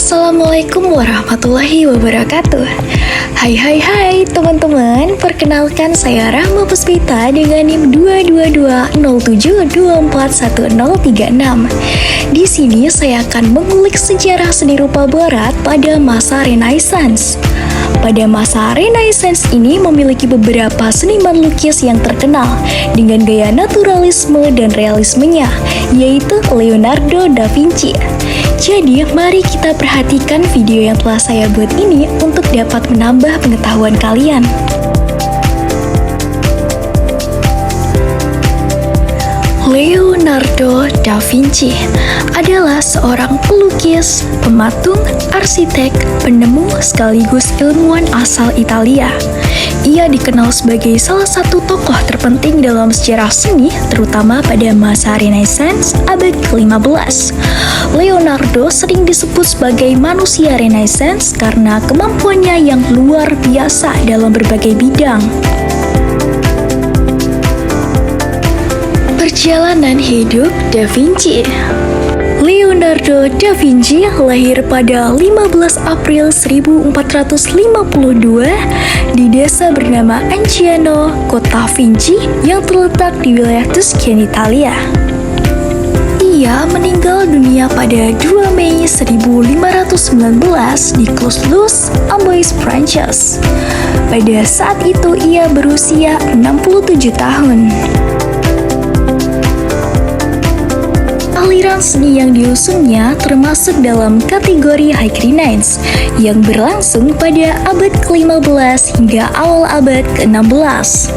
Assalamualaikum warahmatullahi wabarakatuh. Hai teman-teman, perkenalkan saya Rahma Puspita dengan NIM 22207241036. Di sini saya akan mengulik sejarah seni rupa barat pada masa Renaissance. Pada masa Renaissance ini memiliki beberapa seniman lukis yang terkenal dengan gaya naturalisme dan realismenya, yaitu Leonardo da Vinci. Jadi, mari kita perhatikan video yang telah saya buat ini untuk dapat menambah pengetahuan kalian. Leonardo da Vinci adalah seorang pelukis, pematung, arsitek, penemu sekaligus ilmuwan asal Italia. Ia dikenal sebagai salah satu tokoh terpenting dalam sejarah seni, terutama pada masa Renaissance abad ke-15. Leonardo sering disebut sebagai manusia Renaissance karena kemampuannya yang luar biasa dalam berbagai bidang. Perjalanan hidup Da Vinci. Leonardo da Vinci lahir pada 15 April 1452 di desa bernama Anciano, kota Vinci yang terletak di wilayah Tuscany, Italia. Ia meninggal dunia pada 2 Mei 1519 di Clos-Luz, Amboise, Prancis. Pada saat itu ia berusia 67 tahun. Aliran seni yang diusungnya termasuk dalam kategori High Renaissance yang berlangsung pada abad ke-15 hingga awal abad ke-16.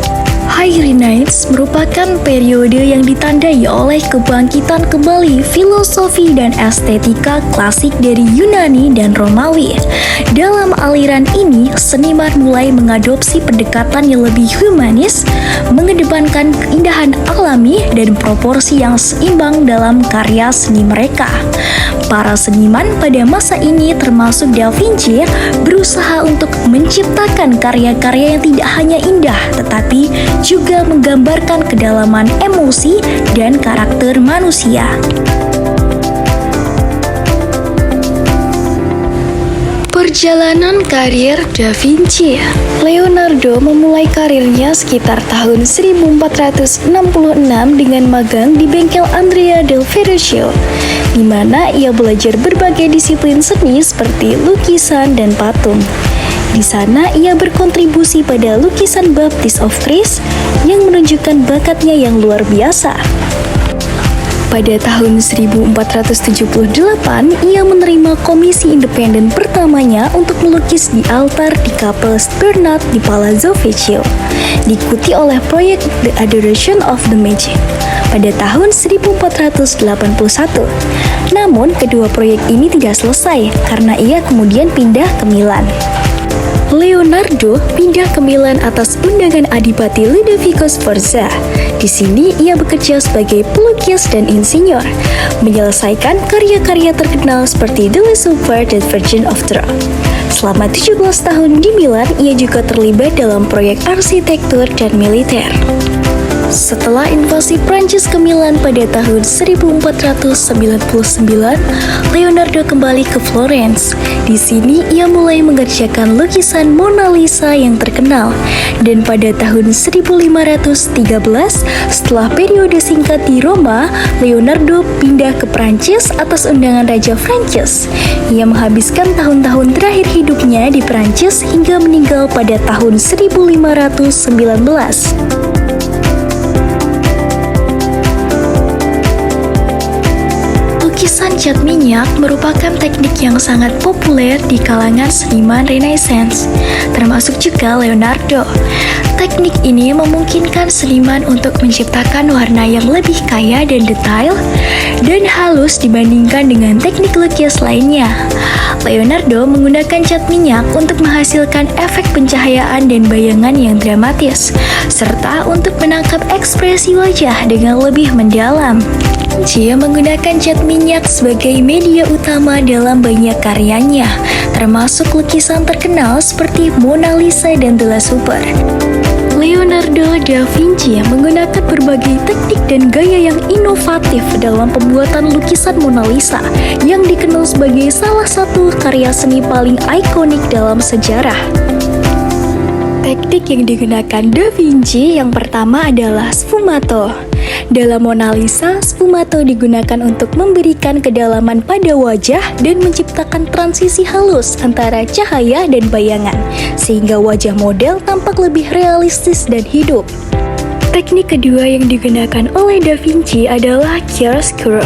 High Renaissance merupakan periode yang ditandai oleh kebangkitan kembali filosofi dan estetika klasik dari Yunani dan Romawi. Dalam aliran ini, seniman mulai mengadopsi pendekatan yang lebih humanis, mengedepankan keindahan alami dan proporsi yang seimbang dalam karya seni mereka. Para seniman pada masa ini termasuk Da Vinci berusaha untuk menciptakan karya-karya yang tidak hanya indah tetapi juga menggambarkan kedalaman emosi dan karakter manusia. Perjalanan karir Da Vinci. Leonardo memulai karirnya sekitar tahun 1466 dengan magang di bengkel Andrea del Verrocchio, di mana ia belajar berbagai disiplin seni seperti lukisan dan patung. Di sana ia berkontribusi pada lukisan Baptist of Christ yang menunjukkan bakatnya yang luar biasa. Pada tahun 1478, ia menerima komisi independen pertamanya untuk melukis di altar di Kapel St. Bernard di Palazzo Vecchio, diikuti oleh proyek The Adoration of the Magi pada tahun 1481. Namun, kedua proyek ini tidak selesai karena ia kemudian pindah ke Milan. Leonardo pindah ke Milan atas undangan Adipati Ludovico Sforza. Di sini ia bekerja sebagai pelukis dan insinyur, menyelesaikan karya-karya terkenal seperti The Last Supper dan Virgin of Troy. Selama 17 tahun di Milan, ia juga terlibat dalam proyek arsitektur dan militer. Setelah invasi Prancis ke Milan pada tahun 1499, Leonardo kembali ke Florence. Di sini ia mulai mengerjakan lukisan Mona Lisa yang terkenal. Dan pada tahun 1513, setelah periode singkat di Roma, Leonardo pindah ke Prancis atas undangan Raja Prancis. Ia menghabiskan tahun-tahun terakhir hidupnya di Prancis hingga meninggal pada tahun 1519. Lukisan cat minyak merupakan teknik yang sangat populer di kalangan seniman Renaissance, termasuk juga Leonardo. Teknik ini memungkinkan seniman untuk menciptakan warna yang lebih kaya dan detail dan halus dibandingkan dengan teknik lukis lainnya. Leonardo menggunakan cat minyak untuk menghasilkan efek pencahayaan dan bayangan yang dramatis, serta untuk menangkap ekspresi wajah dengan lebih mendalam. Dia menggunakan cat minyak sebagai media utama dalam banyak karyanya, termasuk lukisan terkenal seperti Mona Lisa dan The Last Supper. Leonardo da Vinci menggunakan berbagai teknik dan gaya yang inovatif dalam pembuatan lukisan Mona Lisa yang dikenal sebagai salah satu karya seni paling ikonik dalam sejarah. Teknik yang digunakan Da Vinci yang pertama adalah sfumato. Dalam Mona Lisa, sfumato digunakan untuk memberikan kedalaman pada wajah dan menciptakan transisi halus antara cahaya dan bayangan, sehingga wajah model tampak lebih realistis dan hidup. Teknik kedua yang digunakan oleh Da Vinci adalah chiaroscuro.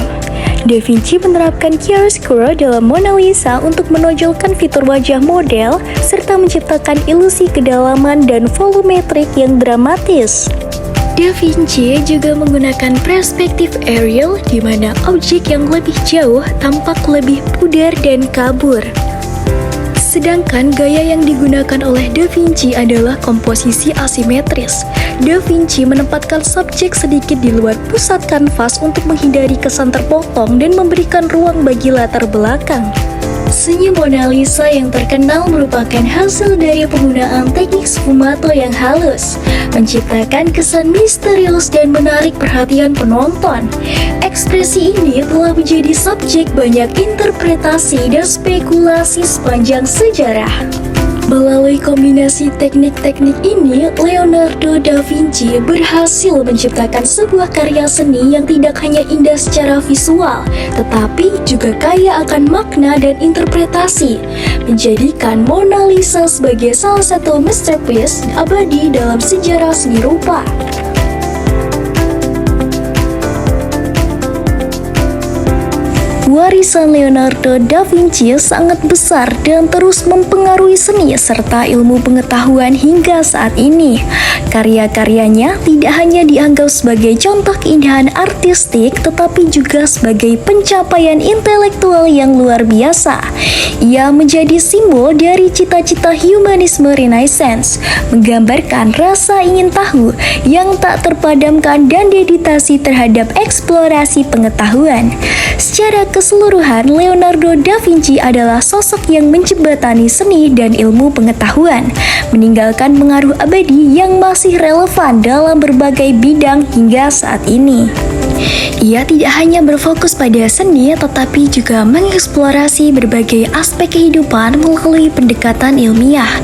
Da Vinci menerapkan chiaroscuro dalam Mona Lisa untuk menonjolkan fitur wajah model serta menciptakan ilusi kedalaman dan volumetrik yang dramatis. Da Vinci juga menggunakan perspektif aerial di mana objek yang lebih jauh tampak lebih pudar dan kabur. Sedangkan gaya yang digunakan oleh Da Vinci adalah komposisi asimetris. Da Vinci menempatkan subjek sedikit di luar pusat kanvas untuk menghindari kesan terpotong dan memberikan ruang bagi latar belakang. Senyum Mona Lisa yang terkenal merupakan hasil dari penggunaan teknik sfumato yang halus, menciptakan kesan misterius dan menarik perhatian penonton. Ekspresi ini telah menjadi subjek banyak interpretasi dan spekulasi sepanjang sejarah. Melalui kombinasi teknik-teknik ini, Leonardo da Vinci berhasil menciptakan sebuah karya seni yang tidak hanya indah secara visual, tetapi juga kaya akan makna dan interpretasi, menjadikan Mona Lisa sebagai salah satu masterpiece abadi dalam sejarah seni rupa. Warisan Leonardo da Vinci sangat besar dan terus mempengaruhi seni serta ilmu pengetahuan hingga saat ini. Karya-karyanya tidak hanya dianggap sebagai contoh keindahan artistik, tetapi juga sebagai pencapaian intelektual yang luar biasa. Ia menjadi simbol dari cita-cita humanisme Renaissance, menggambarkan rasa ingin tahu yang tak terpadamkan dan dedikasi terhadap eksplorasi pengetahuan. Secara keseluruhan, Leonardo da Vinci adalah sosok yang menjembatani seni dan ilmu pengetahuan, meninggalkan pengaruh abadi yang masih relevan dalam berbagai bidang hingga saat ini. Ia tidak hanya berfokus pada seni, tetapi juga mengeksplorasi berbagai aspek kehidupan melalui pendekatan ilmiah.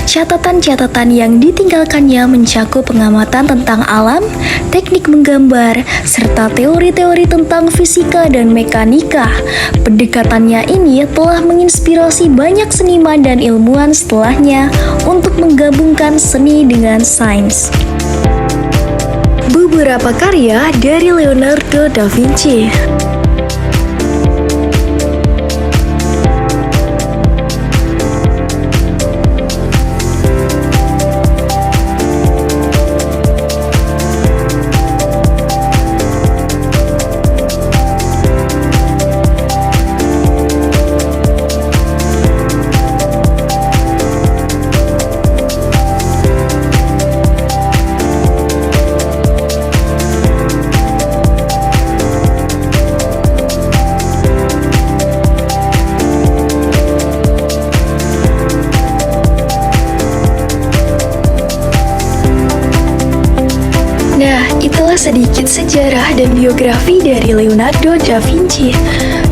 Catatan-catatan yang ditinggalkannya mencakup pengamatan tentang alam, teknik menggambar, serta teori-teori tentang fisika dan mekanika. Pendekatannya ini telah menginspirasi banyak seniman dan ilmuwan setelahnya untuk menggabungkan seni dengan sains. Beberapa karya dari Leonardo da Vinci. Nah, itulah sedikit sejarah dan biografi dari Leonardo da Vinci.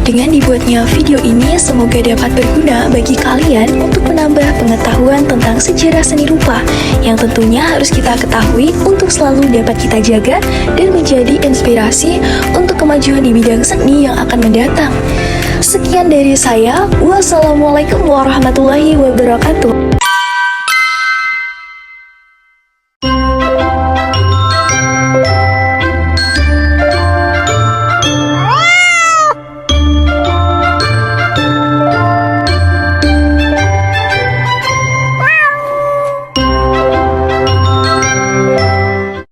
Dengan dibuatnya video ini, semoga dapat berguna bagi kalian untuk menambah pengetahuan tentang sejarah seni rupa yang tentunya harus kita ketahui untuk selalu dapat kita jaga dan menjadi inspirasi untuk kemajuan di bidang seni yang akan mendatang. Sekian dari saya, wassalamualaikum warahmatullahi wabarakatuh.